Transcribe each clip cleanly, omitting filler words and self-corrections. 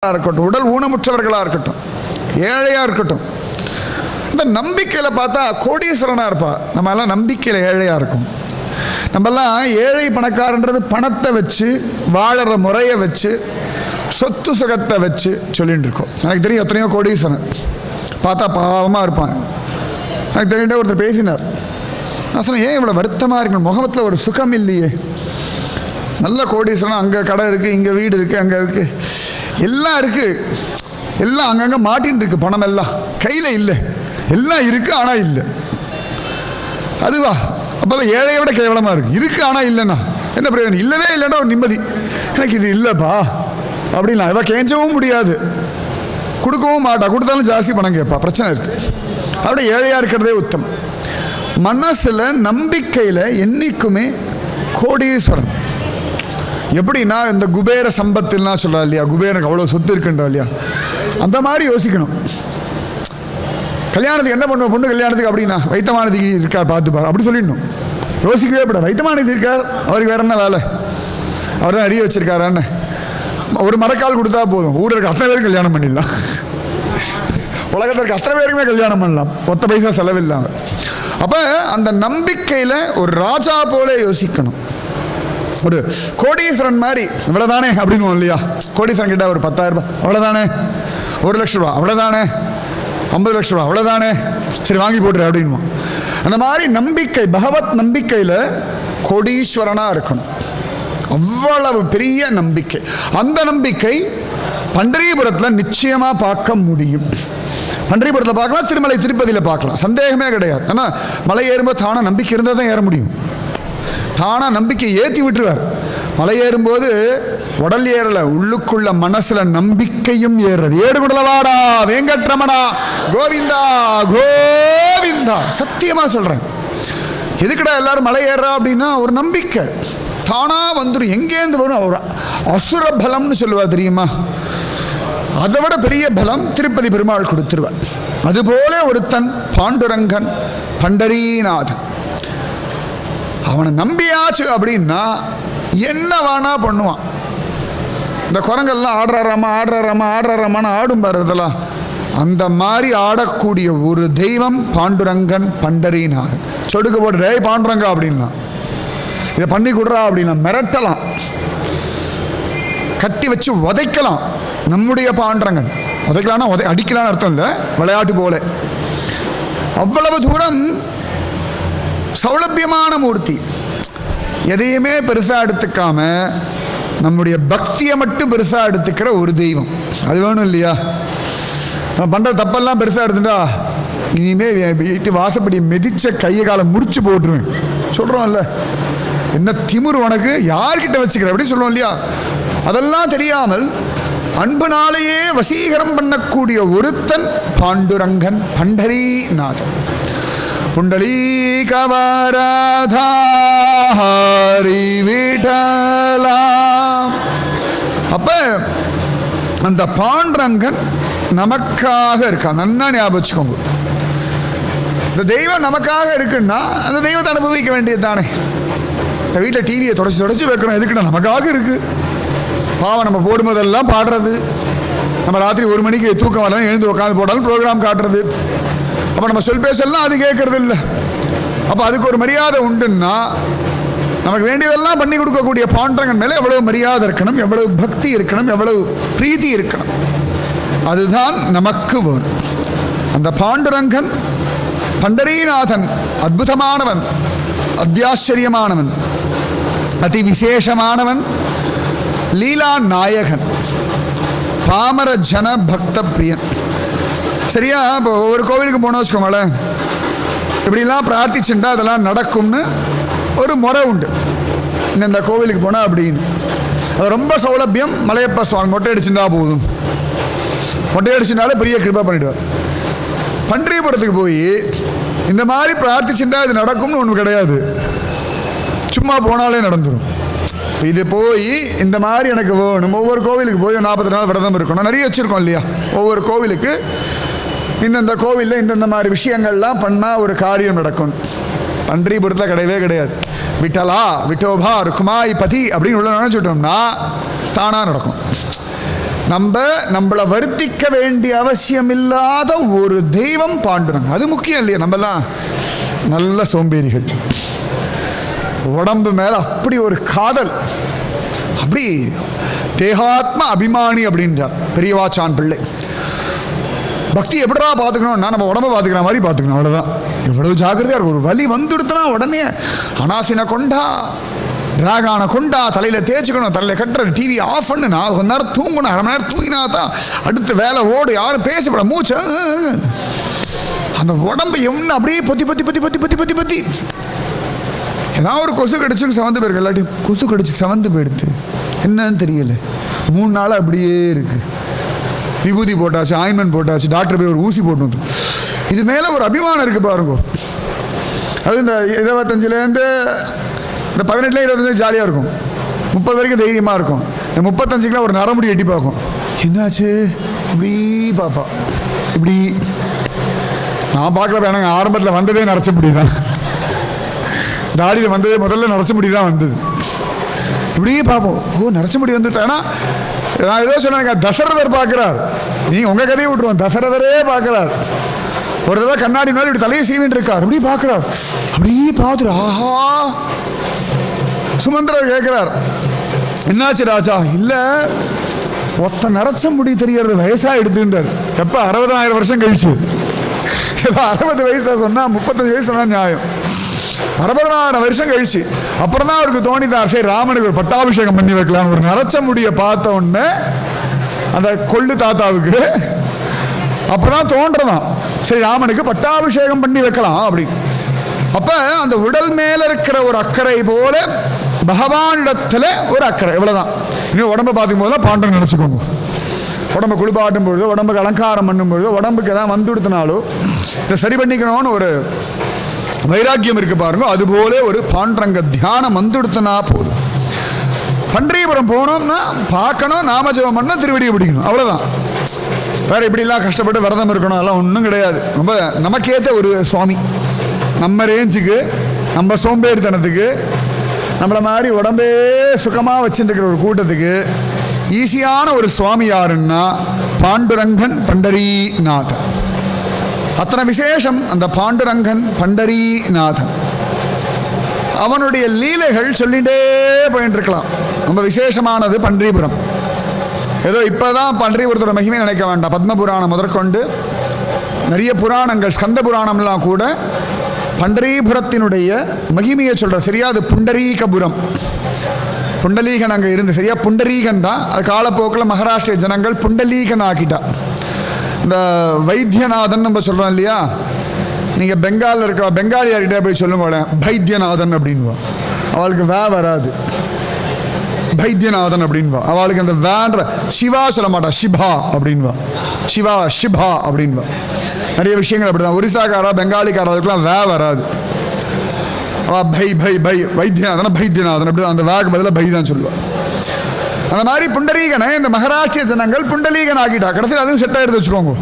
இருக்கட்டும், உடல் ஊனமுற்றவர்களாக இருக்கட்டும், ஏழையாக இருக்கட்டும், இந்த நம்பிக்கையில் பார்த்தா கோடீஸ்வரனாக இருப்பா. நம்ம எல்லாம் நம்பிக்கையில் ஏழையாக இருக்கும். நம்மெல்லாம் ஏழை பணக்காரன்றது பணத்தை வச்சு வாழற முறையை வச்சு சொத்து சுகத்தை வச்சு சொல்லிட்டு இருக்கோம். எனக்கு தெரியும் எத்தனையோ கோடீஸ்வரன் பார்த்தா பாவமாக இருப்பாங்க. எனக்கு தெரிஞ்ச ஒருத்தர் பேசினார். நான் சொன்னேன், ஏன் இவ்வளோ வருத்தமாக இருக்கணும், முகத்தில் ஒரு சுகம் இல்லையே. நல்ல கோடீஸ்வரன், அங்கே கடை இருக்குது, இங்கே வீடு இருக்குது, அங்கே இருக்குது, எல்லாம் இருக்குது, எல்லாம் அங்கங்கே மாட்டின்னு இருக்கு, பணம் எல்லாம் கையில் இல்லை, எல்லாம் இருக்குது ஆனால் இல்லை. அதுவா அப்போ தான் ஏழையை விட கேவலமாக இருக்குது. இருக்குது ஆனால் இல்லைண்ணா என்ன பிரயோஜனம்? இல்லவே இல்லைன்னா ஒரு நிம்மதி. எனக்கு இது இல்லைப்பா அப்படின்னா இவ கேஞ்சவும் முடியாது, கொடுக்கவும் மாட்டா, கொடுத்தாலும் ஜாஸ்தி பணம் கேட்பா, பிரச்சனை இருக்குது. அப்படியே ஏழையாக இருக்கிறதே உத்தம். மனசில் நம்பிக்கையில் என்றைக்குமே கோடீஸ்வரன். எப்படின்னா இந்த குபேர சம்பத்துலாம் சொல்கிறா இல்லையா, குபேரனுக்கு அவ்வளோ சொத்து இருக்குன்றா இல்லையா, அந்த மாதிரி யோசிக்கணும். கல்யாணத்துக்கு என்ன பண்ணுவோம், பொண்ணு கல்யாணத்துக்கு அப்படின்னா வைத்தமானதிக்கு இருக்கார் பார்த்துப்பார் அப்படி சொல்லிடணும். யோசிக்கவே படாது. வைத்தமானதி இருக்கார், அவருக்கு வேற என்ன வேலை, அவர் தான் அறிய வச்சிருக்காரான்னு ஒரு மரக்கால் கொடுத்தா போதும், ஊரில் இருக்க அத்தனை பேருக்கு கல்யாணம் பண்ணிடலாம், உலகத்தில் இருக்க அத்தனை பேருக்குமே கல்யாணம் பண்ணலாம், 10 பைசா செலவில்லாமல். அப்போ அந்த நம்பிக்கையில் ஒரு ராஜா போல யோசிக்கணும். ஒரு கோடீஸ்வரன் மாதிரி இவ்வளோதானே அப்படின்னு இல்லையா, கோடீஸ்வரன் கிட்ட ஒரு 10,000 ரூபாய் அவ்வளோதானே, 1 லட்ச ரூபா அவ்வளோதானே, 50 லட்ச ரூபா அவ்வளோதானே, சரி வாங்கி போட்டுரு அப்படின்னு. அந்த மாதிரி நம்பிக்கை, பகவத் நம்பிக்கையில் கோடீஸ்வரனாக இருக்கணும். அவ்வளவு பெரிய நம்பிக்கை. அந்த நம்பிக்கை பண்டரிபுரத்தில் நிச்சயமாக பார்க்க முடியும். பண்டரிபுரத்தில் பார்க்கலாம், திருமலை திருப்பதியில் பார்க்கலாம், சந்தேகமே கிடையாது. ஆனால் மலை ஏறும்போது தானே நம்பிக்கை இருந்தால் தான் ஏற முடியும். தானா நம்பிக்கை ஏற்றி விட்டுருவார். மலை ஏறும்போது உடல் ஏறல, உள்ளுக்குள்ள மனசுல நம்பிக்கையும் ஏறுறது. ஏடுகுடலவாடா வெங்கட்ரமணா கோவிந்தா கோவிந்தா. சத்தியமா சொல்றேன். எதுக்குடா எல்லாரும் மலை ஏறா அப்படின்னா ஒரு நம்பிக்கை தானா வந்துடும். எங்கேருந்து வரும்? ஒரு அசுர பலம்னு சொல்லுவா தெரியுமா, அதை விட பெரிய பலம் திருப்பதி பெருமாள் கொடுத்துருவார். அதுபோல ஒருத்தன் பாண்டுரங்கன் பண்டரீநாதன். அவனை நம்பியாச்சு அப்படின்னா என்ன வேணா பண்ணுவான். இந்த குரங்கெல்லாம் ஆடுறாராமான்னு ஆடும் பாரு, இதெல்லாம் அந்த மாதிரி ஆடக்கூடிய ஒரு தெய்வம் பாண்டுரங்கன் பண்டரீநாதன். சொடுக்க போட்டு டேய் பாண்டுரங்கா அப்படின்னா, இதை பண்ணி கொடுறா அப்படின்னா மிரட்டலாம், கட்டி வச்சு உதைக்கலாம். நம்முடைய பாண்டுரங்கன் உதைக்கலான்னா அடிக்கலான்னு அர்த்தம் இல்லை, விளையாட்டு போல. அவ்வளவு தூரம் சௌலபியமான மூர்த்தி. எதையுமே பெருசாக எடுத்துக்காம நம்முடைய பக்தியை மட்டும் பெருசாக எடுத்துக்கிற ஒரு தெய்வம். அது வேணும் இல்லையா? நம்ம பண்ணுற தப்பெல்லாம் பெருசாக எடுத்துட்டா இனிமே வீட்டு வாசப்படி மிதிச்ச கையை காலை முடிச்சு போட்டுருவேன் சொல்கிறோம்ல. என்ன திமிரு உனக்கு, யார்கிட்ட வச்சுக்கிற அப்படி சொல்லுவோம் இல்லையா? அதெல்லாம் தெரியாமல் அன்புனாலேயே வசீகரம் பண்ணக்கூடிய ஒருத்தன் பாண்டுரங்கன் பண்டரீநாதன். புண்டலீகவராதா ஹரி விட்டலா. அப்ப அந்த பாண்டுரங்கன் நமக்காக இருக்கா. நன்னா ஞாபகம் வச்சுக்கோங்க. இந்த தெய்வம் நமக்காக இருக்குன்னா அந்த தெய்வத்தை அனுபவிக்க வேண்டியது தானே. இந்த வீட்டில் டிவியை தொடச்சி வைக்கிறோம், எதுக்குன்னா நமக்காக இருக்கு. பாவம் நம்ம போடும்போதெல்லாம் பாடுறது, நம்ம ராத்திரி 1 மணிக்கு தூக்கம் வரலாம் எழுந்து உட்காந்து போட்டாலும் ப்ரோக்ராம் காட்டுறது. அப்போ நம்ம சொல் பேசலாம் அது கேட்கறது இல்லை. அப்போ அதுக்கு ஒரு மரியாதை உண்டுன்னா நமக்கு வேண்டியதெல்லாம் பண்ணி கொடுக்கக்கூடிய பாண்டுரங்கன் மேலே எவ்வளவு மரியாதை இருக்கணும், எவ்வளவு பக்தி இருக்கணும், எவ்வளவு பிரீதி இருக்கணும். அதுதான் நமக்கு வேணும். அந்த பாண்டுரங்கன் பண்டரீநாதன் அற்புதமானவன், அத்தியாச்சரியமானவன், அதி விசேஷமானவன், லீலா நாயகன், பாமர ஜன பக்த பிரியன். சரியா? இப்போ ஒவ்வொரு கோவிலுக்கு போனோம் வச்சுக்கோங்களேன், இப்படிலாம் பிரார்த்திச்சுட்டா அதெல்லாம் நடக்கும்னு ஒரு முறை உண்டு. இந்த கோவிலுக்கு போனால் அப்படின்னு அது ரொம்ப சௌலபியம். மலையப்பா சுவாமி மொட்டை அடிச்சுட்டா போதும், மொட்டை அடிச்சுட்டாலே பெரிய கிருபா பண்ணிடுவார். பண்டரிபுரத்துக்கு போய் இந்த மாதிரி பிரார்த்திச்சுட்டா இது நடக்கும்னு ஒன்று கிடையாது, சும்மா போனாலே நடந்துடும். இது போய் இந்த மாதிரி எனக்கு வேணும். ஒவ்வொரு கோவிலுக்கு போய் 40 நாள் விரதம் இருக்கணும், நிறைய வச்சுருக்கோம் இல்லையா? ஒவ்வொரு கோவிலுக்கு இந்தந்த கோவிலில் இந்தந்த மாதிரி விஷயங்கள்லாம் பண்ணால் ஒரு காரியம் நடக்கும். பண்டரிபுரத்தில் கிடையவே கிடையாது. விட்டலா விட்டோபா ருக்குமாய் பதி அப்படின்னு உள்ள நினைச்சுட்டோம்னா தானாக நடக்கும். நம்மளை வருத்திக்க வேண்டிய அவசியம் இல்லாத ஒரு தெய்வம் பாண்டுரங்கன். அது முக்கியம் இல்லையா? நம்மலாம் நல்ல சோம்பேறிகள், உடம்பு மேல அப்படி ஒரு காதல், அப்படி தேகாத்ம அபிமானி அப்படின்றார் பெரியவாச்சான் பிள்ளை. பக்தி எப்படா பார்த்துக்கணும்னா நம்ம உடம்பை பார்த்துக்கிற மாதிரி பார்த்துக்கணும், அவ்வளோதான். எவ்வளவு ஜாக்கிரதையாக இருக்கும். ஒரு வலி வந்துடுத்துனா உடனே அனாசினை கொண்டா, டிராகானை கொண்டா, தலையில் தேய்ச்சிக்கணும், தலையில் கட்டுற, டிவி ஆஃப் பண்ணு, நான் கொஞ்ச நேரம் தூங்கணும், அரை மணி நேரம் தூங்கினா தான் அடுத்த வேலை ஓடு, யாரும் பேசப்பட மூச்சு. அந்த உடம்பு என்ன அப்படியே பொத்தி பொத்தி பொத்தி பொத்தி பொத்தி பொத்தி பொத்தி ஏதாவது ஒரு கொசு கடிச்சு செவந்து போயிருக்கு. எல்லாத்தையும் கொசு கடிச்சு செவந்து போயிடுது, என்னன்னு தெரியல. 3 நாள் அப்படியே இருக்கு. விபூதி போட்டாச்சு, ஆயின்மெண்ட் போட்டாச்சு, டாக்டர் போய் ஒரு ஊசி போட்டு வந்து. இது மேலே ஒரு அபிமானம் இருக்குது பாருங்க. அது இந்த 25லேருந்து இந்த 18 25 ஜாலியாக இருக்கும், 30 வரைக்கும் தைரியமாக இருக்கும். இந்த 35க்குலாம் ஒரு நரமுடி எட்டி பார்க்கும். என்னாச்சு இப்படி பாப்பா, இப்படி நான் பார்க்கல. எனக்கு ஆரம்பத்தில் வந்ததே நரைச்ச முடி தான், தாடியில் வந்ததே முதல்ல நரைச்ச முடி தான் வந்தது. இப்படியே பார்ப்போம், ஓ நரைச்ச முடி வந்துட்டு. ஆனால் நான் ஏதோ சொன்னேன், தசரதர் பார்க்குறார். நீங்கள் உங்கள் கதையை விட்டுருவோம், தசரதரே பார்க்குறார். ஒரு தடவை கண்ணாடி முன்னாடி இப்படி தலையை சீவின்னு இருக்கார், அப்படி பார்க்குறார். அப்படியே பார்த்துரு, ஆஹா. சுமந்திரர் கேட்குறார், என்னாச்சு ராஜா? இல்லை, ஒத்த நரைச்ச முடி தெரியறது வயசாக எடுத்துட்டார். எப்போ? 60,000 வருஷம் கழிச்சு. ஏதோ 60 வயசா சொன்னா 35 வயசு சொன்னா நியாயம். 60,000 வருஷம் கழிச்சு அப்புறம் தான் அவருக்கு தோணிதார், சரி ராமனுக்கு ஒரு பட்டாபிஷேகம் பண்ணி வைக்கலாம். ஒரு நரைச்ச முடிய பார்த்த உடனே அந்த கொள்ளு தாத்தாவுக்கு அப்பதான் தோன்றதான், சரி ராமனுக்கு பட்டாபிஷேகம் பண்ணி வைக்கலாம் அப்படின்னு. அப்ப அந்த உடல் மேல இருக்கிற ஒரு அக்கறை போல பகவானிடத்துல ஒரு அக்கறை, இவ்வளவுதான். இன்னும் உடம்பை பார்க்கும் போதெல்லாம் பாண்டவன் நினைச்சுக்கோங்க. உடம்பை குளிப்பாட்டும் பொழுதோ, உடம்புக்கு அலங்காரம் பண்ணும் பொழுதோ, உடம்புக்கு எதாவது வந்துடுத்தினாலோ இதை சரி பண்ணிக்கணும்னு ஒரு வைராக்கியம் இருக்கு பாருங்க. அதுபோல ஒரு பாண்டரங்க தியானம் வந்துடுத்தினா போதும். பண்டரிபுரம் போனோம்னா பார்க்கணும், நாமஜபம் பண்ண, திருவடியை பிடிக்கணும், அவ்வளோதான். வேற இப்படிலாம் கஷ்டப்பட்டு விரதம் இருக்கணும் அதெல்லாம் ஒன்றும் கிடையாது. ரொம்ப நமக்கேற்ற ஒரு சுவாமி, நம்ம ரேஞ்சுக்கு, நம்ம சோம்பேறித்தனத்துக்கு, நம்மளை மாதிரி உடம்பே சுகமாக வச்சுட்டு இருக்கிற ஒரு கூட்டத்துக்கு ஈஸியான ஒரு சுவாமி யாருன்னா பாண்டுரங்கன் பண்டரீநாதன். அத்தனை விசேஷம் அந்த பாண்டுரங்கன் பண்டரீநாதன். அவனுடைய லீலைகள் சொல்லிகிட்டே போயிட்டு இருக்கலாம். ரொம்ப விசேஷமானது பண்டரிபுரம். ஏதோ இப்போதான் பண்டரிபுரத்தோட மகிமை நினைக்க வேண்டாம். பத்ம புராணம் முதற்கொண்டு நிறைய புராணங்கள், ஸ்கந்த புராணம்லாம் கூட பண்டரிபுரத்தினுடைய மகிமையை சொல்ற. சரியா அது புண்டரீகபுரம், புண்டலீகன் அங்கே இருந்து, சரியா புண்டரீகன் தான். அது காலப்போக்கில் மகாராஷ்டிர ஜனங்கள் புண்டலீகன் ஆக்கிட்டா. இந்த வைத்தியநாதன் நம்ம சொல்கிறோம் இல்லையா, நீங்கள் பெங்காலில் இருக்கிற பெங்காலியார்கிட்ட போய் சொல்லுங்களேன் பைத்தியநாதன் அப்படின்வா, அவளுக்கு வராது. பைத்தியநாதன் அப்படின்வா, அவளுக்கு அந்த வேன்ற சிவா சொல்ல மாட்டா, சிபா அப்படின்வா, சிவா ஷிபா அப்படின்வா. நிறைய விஷயங்கள் அப்படிதான். ஒரிசாக்காரா பெங்காலிக்காரா அதுக்கெல்லாம் வராது. பை பை பை வைத்தியநாதன் பைத்தியநாதன் அப்படி அந்த வேக்கு பதிலாக பை தான் சொல்லுவாள். அந்த மாதிரி புண்டரீகனை இந்த மகாராஷ்டிர ஜனங்கள் புண்டலீகன் ஆக்கிட்டா. கடைசியில் அதுவும் செட் ஆகிடுது வச்சுக்கோங்க.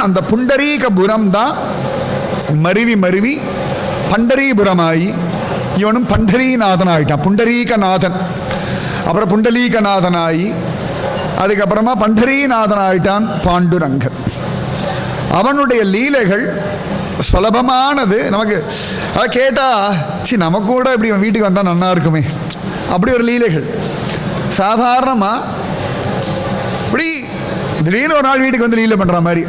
அந்த புண்டரீகபுரம் தான் மருவி மருவி பண்டரீபுரமாயி இவனும் பண்டரீநாதன் ஆகிட்டான். புண்டரீகநாதன், அப்புறம் புண்டலீகநாதன் ஆகி அதுக்கப்புறமா பண்டரீநாதன் ஆகிட்டான் பாண்டுரங்கன். அவனுடைய லீலைகள் சுலபமானது. நமக்கு அதை கேட்டால் சி நமக்கு கூட இப்படி வீட்டுக்கு வந்தால் நல்லா இருக்குமே, அப்படி ஒரு லீலைகள். சாதாரணமாக இப்படி திடீர்னு ஒரு நாள் வீட்டுக்கு வந்து லீலை பண்ணுற மாதிரி,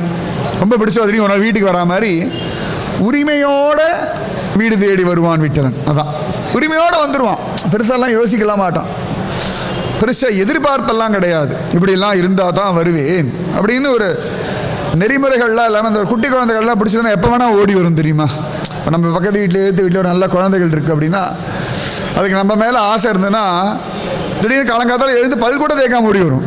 ரொம்ப பிடிச்ச திடீர்னு ஒரு நாள் வீட்டுக்கு வரா மாதிரி உரிமையோட வீடு தேடி வருவான் விட்டலன். அதான் உரிமையோடு வந்துடுவான். பெருசாலாம் யோசிக்கலாம் மாட்டான், பெருசாக எதிர்பார்ப்பெல்லாம் கிடையாது. இப்படிலாம் இருந்தால் தான் வருவேன் அப்படின்னு ஒரு நெறிமுறைகள்லாம் இல்லாமல் அந்த குட்டி குழந்தைகள்லாம் பிடிச்சதுன்னா எப்போ வேணால் ஓடி வரும் தெரியுமா. இப்போ நம்ம பக்கத்து வீட்டில் ஒரு நல்ல குழந்தைகள் இருக்குது அப்படின்னா அதுக்கு நம்ம மேலே ஆசை இருந்ததுன்னா திடீர்னு காலங்காத்தால் எழுந்து பல் கூட தேய்க்காம ஓடி வரும்.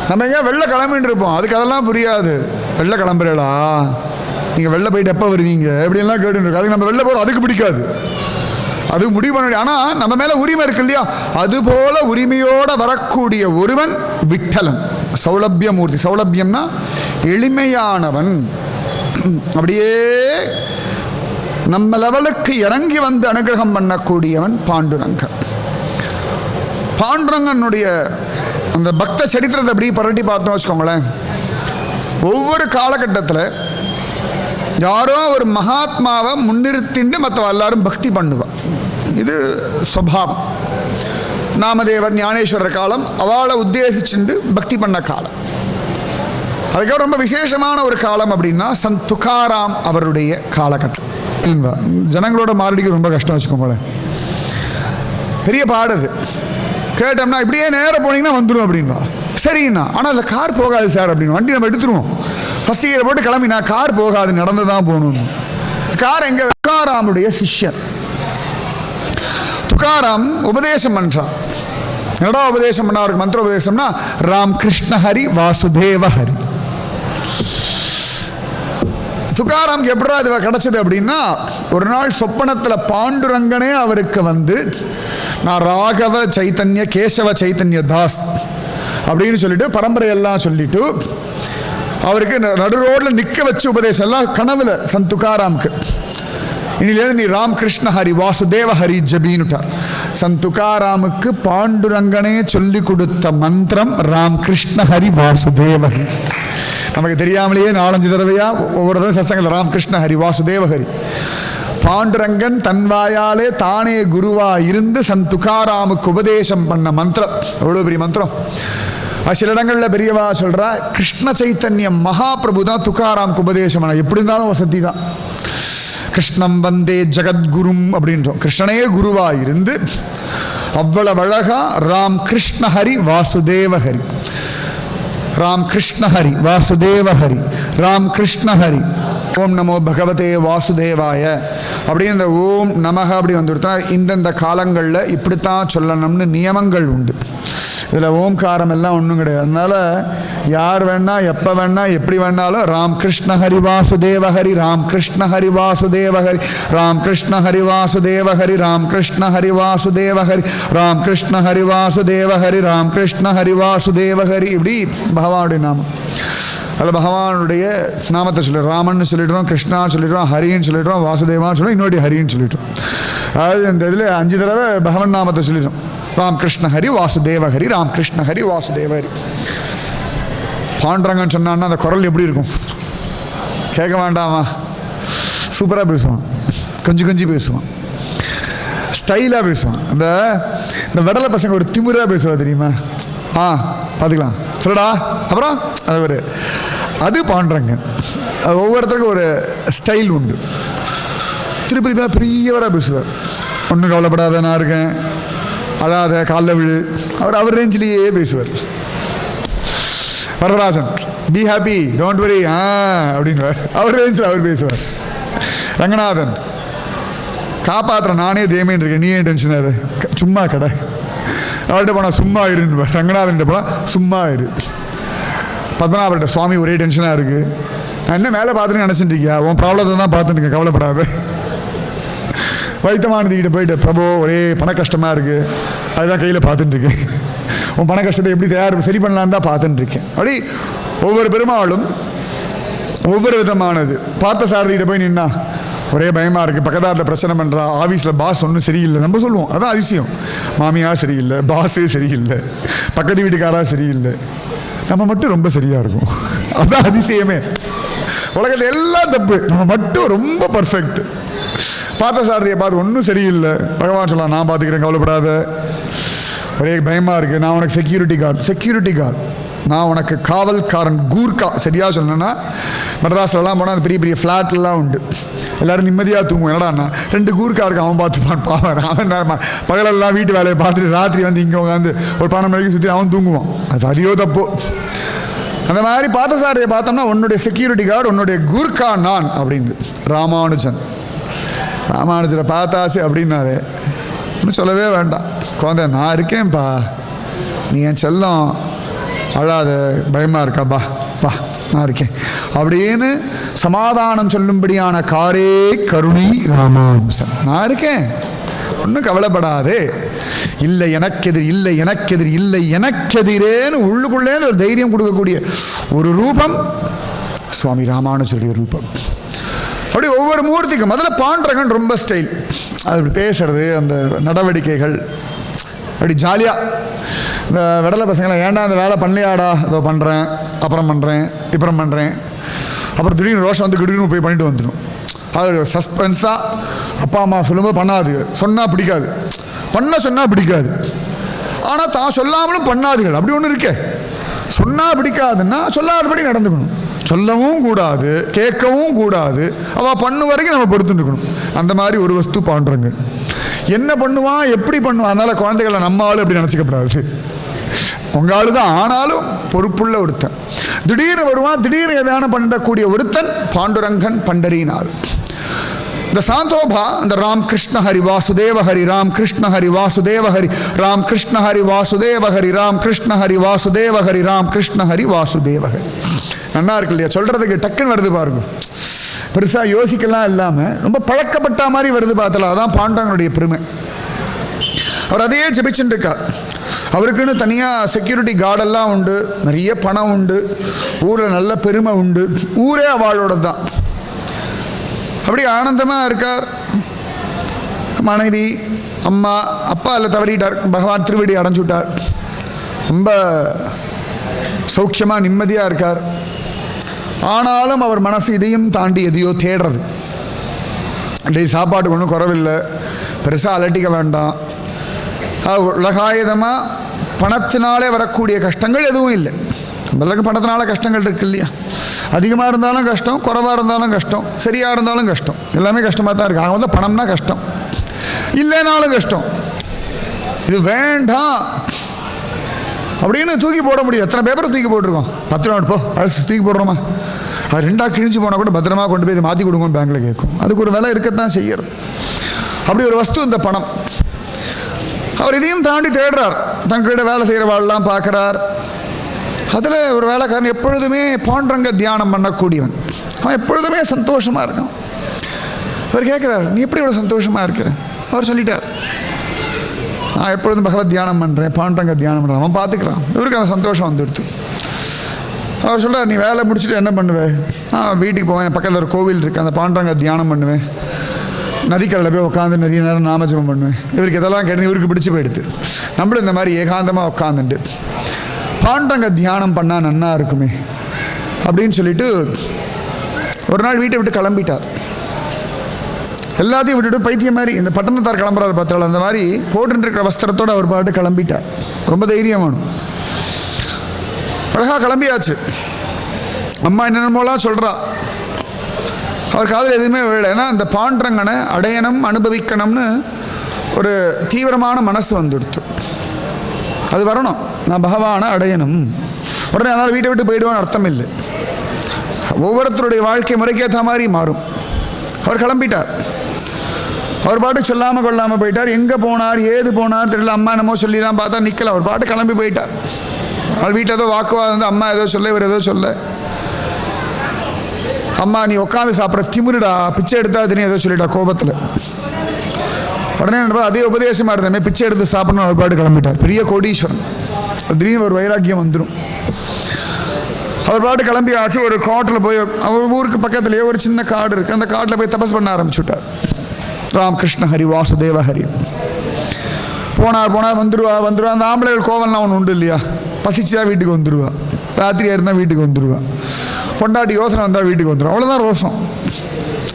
நம்ம எங்கேயா வெளில கிளம்பின்னு இருப்போம், அதுக்கு அதெல்லாம் புரியாது. வெளில கிளம்புறீங்களா, நீங்கள் வெளில போயிட்டு எப்போ வருவீங்க எப்படின்லாம் கேட்டுன்னு இருக்கு. அதுக்கு நம்ம வெளில போகிறோம், அதுக்கு பிடிக்காது, அது முடிவு பண்ண முடியும். ஆனால் நம்ம மேலே உரிமை இருக்கு இல்லையா, அதுபோல உரிமையோடு வரக்கூடிய ஒருவன் விட்டலன். சௌலபியமூர்த்தி, சௌலபியம்னா எளிமையானவன். அப்படியே நம்ம லெவலுக்கு இறங்கி வந்து அனுகிரகம் பண்ணக்கூடியவன் பாண்டுரங்கன். பாண்டுரங்கனுடைய அந்த பக்த சரித்திரத்தை அப்படி பரட்டி பார்த்தோம் வச்சுக்கோங்களேன். ஒவ்வொரு காலகட்டத்தில் யாரோ ஒரு மகாத்மாவை முன்னிறுத்திண்டு மற்ற எல்லாரும் பக்தி பண்ணுவாள். இது சுபாவம். நாமதேவர் ஞானேஸ்வரர் காலம் அவளை உத்தேசிச்சுண்டு பக்தி பண்ண காலம். அதுக்கப்புறம் ரொம்ப விசேஷமான ஒரு காலம் அப்படின்னா சந்த் துக்காராம் அவருடைய காலகட்டம். ஜனங்களோட மாரடிக்கு ரொம்ப கஷ்டம் வச்சுக்கோங்களேன். பெரிய பாடுது. கேட்டோம்னா இப்படியே நேரம் போனீங்கன்னா வந்துடும் அப்படின்வா. சரிண்ணா, ஆனால் அந்த கார் போகாது சார் அப்படின்னு. வண்டி நம்ம எடுத்துருவோம், ஃபர்ஸ்ட் இயரை போட்டு கிளம்பினா கார் போகாது, நடந்து தான் போகணும். கார் எங்க? துக்காராமுடைய சிஷ்யன். துக்காராம் உபதேசம் பண்றான். என்னடா உபதேசம் பண்ணா? அவருக்கு மந்திர உபதேசம்னா ராம் கிருஷ்ண ஹரி வாசுதேவ ஹரி. துக்காராமுக்கு எப்படா இது கிடைச்சது அப்படின்னா, ஒரு நாள் சொப்பனத்தில் பாண்டுரங்கனே அவருக்கு வந்து நான் ராகவ சைத்தன்ய கேசவ சைத்தன்ய தாஸ் அப்படின்னு சொல்லிட்டு பரம்பரையெல்லாம் சொல்லிட்டு அவருக்கு நடு ரோட்ல நிற்க வச்சு உபதேசம் எல்லாம் கனவுல சந்த் துக்காராமுக்கு. இனிலேருந்து நீ ராம் கிருஷ்ண ஹரி வாசுதேவ ஹரி ஜபின்னுட்டார். சந்த் துக்காராமுக்கு பாண்டுரங்கனே சொல்லி கொடுத்த மந்திரம் ராம் கிருஷ்ண ஹரி வாசுதேவ ஹரி. நமக்கு தெரியாமலேயே 4-5 தடவையா ஒவ்வொரு தடவை சத்சங்கத்தில் ராம் கிருஷ்ண ஹரி வாசுதேவ ஹரி. பாண்டுரங்கன் தன் வாயாலே தானே குருவா இருந்து சந்த் துக்காராமுக்கு உபதேசம் பண்ண மந்திரம். எவ்வளோ பெரிய மந்திரம்! சில இடங்களில் பெரியவா சொல்றா, கிருஷ்ண சைத்தன்யம் மகாபிரபு தான் துக்காராமுக்கு உபதேசம் பண்ண. எப்படி இருந்தாலும் வசதி தான். கிருஷ்ணம் வந்தே ஜகத்குரும் அப்படின்றோம். கிருஷ்ணனே குருவா இருந்து அவ்வளவு அழகா ராம் கிருஷ்ண ஹரி வாசுதேவ ஹரி, ராம் கிருஷ்ண ஹரி வாசுதேவ ஹரி, ராம் கிருஷ்ண ஹரி, ஓம் நமோ பகவதே வாசுதேவாய அப்படின்னு ஓம் நமக அப்படி வந்துடுத்தா இந்தந்த காலங்களில் இப்படித்தான் சொல்லணும்னு நியமங்கள் உண்டு. இதில் ஓம்காரம் எல்லாம் ஒன்றும் கிடையாது. அதனால யார் வேணா எப்போ வேணா எப்படி வேணாலும் ராம் கிருஷ்ண ஹரி வாசுதேவ ஹரி, ராம் கிருஷ்ண ஹரி வாசுதேவ ஹரி, ராம் கிருஷ்ண ஹரி வாசுதேவ ஹரி, ராம் கிருஷ்ண ஹரி வாசுதேவ ஹரி, ராம் கிருஷ்ண ஹரி வாசுதேவ ஹரி, ராம் கிருஷ்ண ஹரி வாசுதேவ ஹரி. இப்படி பகவானுடைய நாமம். அதில் பகவானுடைய நாமத்தை சொல்லிடுறோம். ராமன் சொல்லிடுறோம், கிருஷ்ணா சொல்லிடுறோம், ஹரின்னு சொல்லிடுறோம், வாசுதேவான்னு சொல்லிடுறோம், இன்னொரு ஹரின்னு சொல்லிடுறோம். அதாவது இந்த இதில் 5 தடவை பகவான் நாமத்தை சொல்லிடுறோம். ராம் கிருஷ்ண ஹரி வாசுதேவ ஹரி, ராம் கிருஷ்ண ஹரி வாசுதேவ ஹரி. பாண்டுரங்கன்னு சொன்னான்னா அந்த குரல் எப்படி இருக்கும் கேட்க வேண்டாமா? சூப்பராக பேசுவான், கொஞ்சம் கொஞ்சம் பேசுவான், ஸ்டைலாக பேசுவான். இந்த விடலை பசங்க ஒரு திமிராக பேசுவா தெரியுமா? பார்த்துக்கலாம் சொல்லடா அப்புறம் அது பாண்டுரங்கன். ஒவ்வொருத்தருக்கும் ஒரு ஸ்டைல் உண்டு. திருப்பதி மேலே பெரியவராக பேசுவார். ஒன்றும் கவலைப்படாத, நான் இருக்கேன், அழாத, காலில் விழு, அவர் ரேஞ்சிலேயே பேசுவார். Varadarajan be happy don't worry அப்படின்னு அவர் ரேஞ்சில் அவர் பேசுவார். ரங்கநாதன் காப்பாற்றுற நானே தேமேன் இருக்கேன், நீ ஏன் டென்ஷனாரு, சும்மா கடை. அவர்கிட்ட போனால் சும்மா இருன்னு, ரங்கநாதன்கிட்ட போனால் சும்மா இரு. பத்மநாபர்கிட்ட சுவாமி ஒரே டென்ஷனாக இருக்குது, நான் என்ன மேலே பார்த்துன்னு நினச்சிட்டு இருக்கியா, உன் ப்ராப்ளத்தை தான் பார்த்துட்டு இருக்கேன், கவலைப்படாத. வைத்தமானதிக்கிட்ட போயிட்டு பிரபு ஒரே பண கஷ்டமாக இருக்குது, அதுதான் கையில் பார்த்துட்டு இருக்கேன், உன் பண கஷ்டத்தை எப்படி சரி பண்ணலான்னு தான் பார்த்துட்டு இருக்கேன். அப்படி ஒவ்வொரு பெருமாளும் ஒவ்வொரு விதமானது. பார்த்த சாரதிகிட்ட போய் நின்னா ஒரே பயமாக இருக்குது, பக்கத்தாரில் பிரச்சனை பண்ணுறா, ஆஃபீஸில் பாஸ் ஒன்றும் சரியில்லை, நம்ம சொல்லுவோம் அதான் அதிசயம். மாமியார் சரியில்லை, பாஸே சரியில்லை, பக்கத்து வீட்டுக்காரா சரியில்லை, நம்ம மட்டும் ரொம்ப சரியாக இருக்கும். அதுதான் அதிசயமே. உலகத்தில் எல்லாம் தப்பு, நம்ம மட்டும் ரொம்ப பர்ஃபெக்ட். பார்த்த சாரதியை பார்த்து ஒன்றும் சரியில்லை, பகவான் சொல்லலாம் நான் பார்த்துக்கிறேன், கவலைப்படாத, ஒரே பயமாக இருக்குது, நான் உனக்கு செக்யூரிட்டி கார்டு, நான் உனக்கு காவல்காரன், கூர்க்கா. சரியாக சொல்லணும்னா மெட்ராஸ்லாம் போனால் அந்த பெரிய பெரிய ஃப்ளாட்லாம் உண்டு, எல்லோரும் நிம்மதியாக தூங்குவோம். என்னடா 2 கூர்க்கா இருக்கு, அவன் பார்த்துப்பான் பாவன். அவன் பகலெல்லாம் வீட்டு வேலையை பார்த்துட்டு ராத்திரி வந்து இங்கே உட்காந்து ஒரு 12 மணிக்கு சுற்றி அவன் தூங்குவான். அது சரியோ தப்போ. அந்த மாதிரி பார்த்தசாரதியை பார்த்தோம்னா உன்னுடைய செக்யூரிட்டி கார்டு, உன்னுடைய கூர்க்கா நான் அப்படின்னு. ராமானுஜரை பார்த்தாச்சு அப்படின்னாரு, ஒன்றும் சொல்லவே வேண்டாம், குழந்தை நான் இருக்கேன்ப்பா, நீ என் செல்லம், அழாத, பயமாக இருக்கா, பா நான் இருக்கேன் அப்படின்னு சமாதானம் சொல்லும்படியான காரே கருணை ராமானுஜன். நான் இருக்கேன், ஒன்றும் கவலைப்படாதே, இல்லை எனக்கெதிர், இல்லை எனக்கெதிர், இல்லை எனக்கெதிரேன்னு உள்ளுக்குள்ளே ஒரு தைரியம் கொடுக்கக்கூடிய ஒரு ரூபம் சுவாமி ராமானுஜருடைய ரூபம். அப்படி ஒவ்வொரு மூர்த்திக்கும் முதல்ல பாண்டுரங்கன் ரொம்ப ஸ்டைல், அது பேசுறது, அந்த நடவடிக்கைகள் அப்படி ஜாலியாக இந்த விடலை பசங்களாம் ஏன்டா அந்த வேலை பண்ணலையாடா, இதோ பண்ணுறேன், அப்புறம் பண்ணுறேன், இப்புறம் பண்ணுறேன், அப்புறம் திடீர்னு ரோஷம் வந்து திடீர்னு போய் பண்ணிட்டு வந்துடும். அது சஸ்பென்ஸாக அப்பா அம்மா சொல்லும்போது பண்ணாது, சொன்னால் பிடிக்காது, பண்ண சொன்னால் பிடிக்காது, ஆனால் தான் சொல்லாமலும் பண்ணாதுகள் அப்படி ஒன்று இருக்கே. சொன்னால் பிடிக்காதுன்னா சொல்லாதபடி நடந்துக்கணும், சொல்லவும் கூடாது, கேட்கவும் கூடாது, அவள் பண்ணு வரைக்கும் நம்ம பொறுத்துட்டுருக்கணும். அந்த மாதிரி ஒரு வஸ்து பாண்டுறங்க. என்ன பண்ணுவான், எப்படி பண்ணுவான், அதனால் குழந்தைகளை நம்ம ஆள் அப்படி நினச்சிக்கப்படாது. உங்கள் ஆள் தான், ஆனாலும் பொறுப்புள்ள ஒருத்தன். திடீர்னு வருவான், திடீர்னு எதான பண்ணக்கூடிய ஒருத்தன் பாண்டுரங்கன் பண்டரிநாள். இந்த சாந்தோபா, இந்த ராம் கிருஷ்ண ஹரி வாசுதேவ ஹரி, ராம் கிருஷ்ண ஹரி வாசுதேவ ஹரி, ராம் கிருஷ்ண ஹரி வாசுதேவ ஹரி, ராம் கிருஷ்ண ஹரி வாசுதேவ ஹரி, ராம் கிருஷ்ண ஹரி வாசுதேவ ஹரி. நல்லா இருக்கு இல்லையா? சொல்றதுக்கு டக்குன்னு வருது பாருங்க, பெருசா யோசிக்கலாம் இல்லாமல் ரொம்ப பழக்கப்பட்ட மாதிரி வருது பார்த்தலாம். அதான் பாண்டவனுடைய பெருமை. அவர் அதையே ஜெபிச்சுட்டு இருக்கார். அவருக்குன்னு தனியாக செக்யூரிட்டி கார்டெல்லாம் உண்டு, நிறைய பணம் உண்டு, ஊரில் நல்ல பெருமை உண்டு, ஊரே அவளோட தான். அப்படி ஆனந்தமாக இருக்கார். மனைவி, அம்மா, அப்பா இல்லை தவறிட்டார், பகவான் திருவடி அடைஞ்சுட்டார். ரொம்ப சௌக்கியமாக நிம்மதியாக இருக்கார். ஆனாலும் அவர் மனசு இதையும் தாண்டி எதையோ தேடுறது. டெய்லி சாப்பாட்டுக்கு ஒன்றும் குறவில்லை, பெருசாக அலட்டிக்க வேண்டாம். உலகாயுதமாக பணத்தினாலே வரக்கூடிய கஷ்டங்கள் எதுவும் இல்லை. நம்மளுக்கு பணத்தினால கஷ்டங்கள் இருக்கு இல்லையா? அதிகமாக இருந்தாலும் கஷ்டம், குறைவாக இருந்தாலும் கஷ்டம், சரியாக இருந்தாலும் கஷ்டம், எல்லாமே கஷ்டமாக தான் இருக்குது. அவங்க வந்து பணம்னா கஷ்டம், இல்லைனாலும் கஷ்டம். இது வேண்டாம் அப்படின்னு தூக்கி போட முடியும். எத்தனை பேப்பரை தூக்கி போட்டிருக்கோம், 10 ரூபா போ அரிசி தூக்கி போடுறோமா, அது 2 கிழிஞ்சு போனால் கூட பத்திரமா கொண்டு போய் இதை மாற்றி கொடுங்கன்னு பேங்கில் கேட்கும். அதுக்கு ஒரு விலை இருக்கத்தான் செய்யறது. அப்படி ஒரு வஸ்து இந்த பணம். அவர் இதையும் தாண்டி தேடுறார். தங்கிட்ட வேலை செய்கிற வாழ்லாம் பார்க்குறார். அதில் ஒரு வேலைக்காரன் எப்பொழுதுமே பாண்டரங்க தியானம் பண்ணக்கூடியவன், அவன் எப்பொழுதுமே சந்தோஷமாக இருக்கான். அவர் கேட்குறார், நீ எப்படி இவ்வளோ சந்தோஷமாக இருக்கிற? அவர் சொல்லிட்டார், நான் எப்பொழுதும் பகவத் தியானம் பண்ணுறேன், பாண்டரங்க தியானம் பண்ணுறேன். அவன் பார்த்துக்கிறான். இவருக்கு அந்த சந்தோஷம் வந்துடுத்து. அவர் சொல்கிறார், நீ வேலை முடிச்சுட்டு என்ன பண்ணுவேன்? வீட்டுக்கு போவேன், பக்கத்தில் ஒரு கோவில் இருக்குது, அந்த பாண்டரங்க தியானம் பண்ணுவேன், நதிக்கரையில் போய் உட்காந்து நிறைய நேரம் நாமஜபம் பண்ணுவேன். இவருக்கு இதெல்லாம் கேட்டு இவருக்கு பிடிச்சி போயிடுது. நம்மளும் இந்த மாதிரி ஏகாந்தமாக உட்காந்துட்டு பாண்டரங்க தியானம் பண்ணால் நன்னா இருக்குமே அப்படின்னு சொல்லிட்டு ஒரு நாள் வீட்டை விட்டு கிளம்பிட்டார். எல்லாத்தையும் விட்டுட்டு பைத்தியம் மாதிரி இந்த பட்டணத்தார் கிளம்புறாரு பார்த்தாள், அந்த மாதிரி போட்டுருக்கிற வஸ்திரத்தோடு அவர் பாட்டு கிளம்பிட்டார். ரொம்ப தைரியம் வேணும். அழகாக கிளம்பியாச்சு. அம்மா என்னென்னமோலாம் சொல்கிறா, அவர் காதில் எதுவுமே விழலை. ஏன்னா இந்த பாண்டரங்கனை அடையணும், அனுபவிக்கணும்னு ஒரு தீவிரமான மனசு வந்துடுத்து. அது வரணும், நான் பகவானை அடையணும். உடனே அதனால் வீட்டை விட்டு போயிடுவான்னு அர்த்தம் இல்லை. ஒவ்வொருத்தருடைய வாழ்க்கை முறைக்கேற்ற மாதிரி மாறும். அவர் கிளம்பிட்டார். அவர் பாட்டு சொல்லாமல் கொள்ளாமல் போயிட்டார். எங்கே போனார், ஏது போனார் தெரியல. அம்மா என்னமோ சொல்லிலாம் பார்த்தா நிற்கல. அவர் பாட்டு கிளம்பி போயிட்டார். அவள் வீட்டில் ஏதோ வாக்குவாதம் வந்து அம்மா ஏதோ சொல்ல, இவர் ஏதோ சொல்ல. அம்மா நீ உட்காந்து சாப்பிட்ற திமிருடா, பிச்சை எடுத்தா திடீர்னு ஏதோ சொல்லிட்டா கோபத்தில். உடனே அதே உபதேசமாக இருந்தமே பிச்சை எடுத்து சாப்பிடணும். அவர் பாட்டு கிளம்பிட்டார். பெரிய கோடீஸ்வரன். திடீர்னு ஒரு வைராக்கியம் வந்துடும். அவர் பாட்டு கிளம்பி ஆச்சு. ஒரு காட்டில் போய், அவர் ஊருக்கு பக்கத்துலேயே ஒரு சின்ன காடு இருக்குது, அந்த காட்டில் போய் தபஸ் பண்ண ஆரம்பிச்சுட்டார். ராமகிருஷ்ண ஹரி வாசுதேவ ஹரி. போனார் வந்துடுவா. அந்த ஆம்பளைகள் கோவம்லாம் ஒன்று உண்டு இல்லையா? பசிச்சா வீட்டுக்கு வந்துடுவா, ராத்திரி இருந்தால் வீட்டுக்கு வந்துடுவா, பொண்டாட்டி யோசனை வந்தால் வீட்டுக்கு வந்துடும். அவ்வளோதான் ரோஷம்.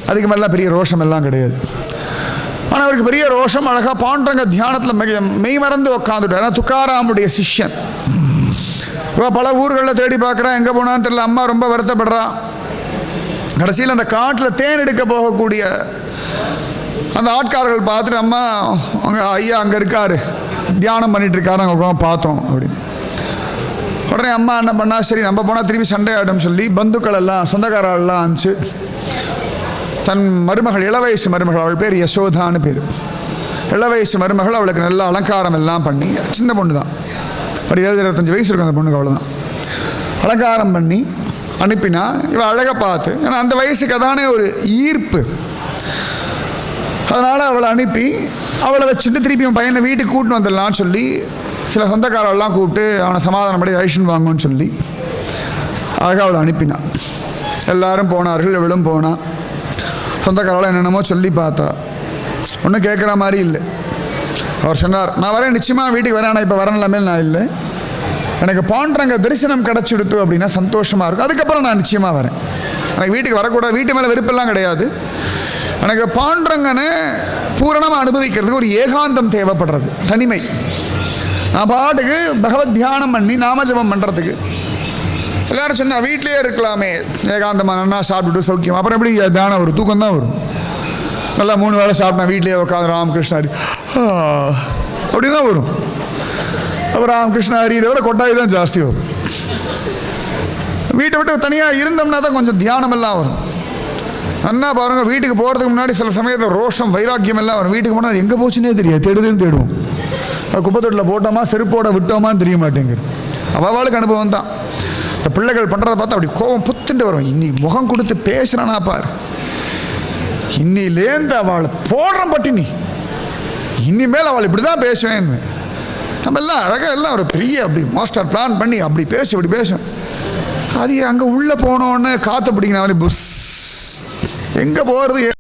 அதுக்கு மேலாம் பெரிய ரோஷம் எல்லாம் கிடையாது. ஆனால் அவருக்கு பெரிய ரோஷம். அழகாக பாண்டரங்க தியானத்தில் மெய் மறந்து உட்காந்துட்டார். ஏன்னா துக்காராமுடைய சிஷ்யன். இப்போ பல ஊர்களில் தேடி பார்க்குறான், எங்கே போனான்னு தெரியல. அம்மா ரொம்ப வருத்தப்படுறான். கடைசியில் அந்த காட்டில் தேன் எடுக்க போகக்கூடிய அந்த ஆட்காரர்கள் பார்த்துட்டு, அம்மா அவங்க ஐயா அங்கே இருக்கார், தியானம் பண்ணிட்டு இருக்காரு, அங்கே உட்காந்து பார்த்தோம் அப்படின்னு. உடனே அம்மா என்ன பண்ணா, சரி நம்ம போனால் திரும்பி சண்டை ஆகிடும் சொல்லி பந்துக்கள் எல்லாம் சொந்தக்காரெல்லாம் அனுப்பிச்சு தன் மருமகள், இளவயசு மருமகள், அவள் பேர் யசோதான்னு பேர். இளவயசு மருமகள், அவளுக்கு நல்ல அலங்காரம் எல்லாம் பண்ணி, சின்ன பொண்ணு தான், ஒரு 25 வயசு இருக்கும் அந்த பொண்ணுக்கு, அவ்வளோதான். அலங்காரம் பண்ணி அனுப்பினா இவள் அழகை பார்த்து, ஏன்னா அந்த வயசுக்கு அதானே ஒரு ஈர்ப்பு, அதனால் அவளை அனுப்பி அவளை வச்சுட்டு திருப்பி அவன் பையனை வீட்டுக்கு கூட்டின்னு வந்துடலான்னு சொல்லி சில சொந்தக்காரெல்லாம் கூப்பிட்டு அவனை சமாதானப்படி ஐஷன் வாங்குன்னு சொல்லி அழகாக அவளை அனுப்பினான். எல்லாரும் போனார்கள், இவளும் போனான். சொந்தக்காரெல்லாம் என்னென்னமோ சொல்லி பார்த்தா ஒன்றும் கேட்குற மாதிரி இல்லை. அவர் சொன்னார், நான் வரேன், நிச்சயமாக வீட்டுக்கு வரேன், ஆனால் இப்போ வரலாமே நான் இல்லை, எனக்கு பாண்டரங்க தரிசனம் கிடச்சிடுத்து அப்படின்னா சந்தோஷமாக இருக்கும். அதுக்கப்புறம் நான் நிச்சயமாக வரேன். எனக்கு வீட்டுக்கு வரக்கூடாது, வீட்டு மேலே வெறுப்பெல்லாம் கிடையாது. எனக்கு பாண்டரங்கனை பூரணமாக அனுபவிக்கிறதுக்கு ஒரு ஏகாந்தம் தேவைப்படுறது, தனிமை. நான் பாட்டுக்கு பகவத் தியானம் பண்ணி நாமஜபம் பண்ணுறதுக்கு எல்லாரும் சொன்னா வீட்லேயே இருக்கலாமே, ஏகாந்தமாக நல்லா சாப்பிட்டுட்டு சௌக்கியம். அப்புறம் எப்படி தியானம் வரும்? தூக்கம் தான் வரும். நல்லா 3 வேளை சாப்பிட்டேன், வீட்லேயே உட்காந்து ராமகிருஷ்ண ஹரி அப்படி தான் வரும். அப்புறம் ராமகிருஷ்ண ஹரியை விட கொட்டாய் தான் ஜாஸ்தி வரும். வீட்டை விட்டு தனியாக இருந்தோம்னா தான் கொஞ்சம் தியானம் எல்லாம் வரும். அண்ணா பாருங்க, வீட்டுக்கு போகிறதுக்கு முன்னாடி சில சமயத்தில் ரோஷம் வைராக்கியம் எல்லாம் வரும். வீட்டுக்கு போனால் எங்கே போச்சுன்னே தெரியாது, தேடுதுன்னு தேடுவோம். அது குப்பத்தொட்டில் போட்டோமா செருப்போட விட்டோமான்னு தெரிய மாட்டேங்குது. அவளுக்கு அனுபவம் தான். இந்த பிள்ளைகள் பண்ணுறதை பார்த்தா அப்படி கோபம் புத்துட்டு வரும். இன்னைக்கு முகம் கொடுத்து பேசுகிறானா பாரு, இன்னிலேருந்து அவளை போடுறேன் பட்டினி, இனிமேல் அவள் இப்படி தான் பேசுவேன்னு. நம்ம எல்லாம் அழகாக எல்லாம் ஒரு பெரிய அப்படி மாஸ்டர் பிளான் பண்ணி அப்படி பேசு இப்படி பேசுவேன். அது அங்கே உள்ளே போனோடனே காற்று பிடிக்கணும், அவனே புஷ், எங்கே போகிறது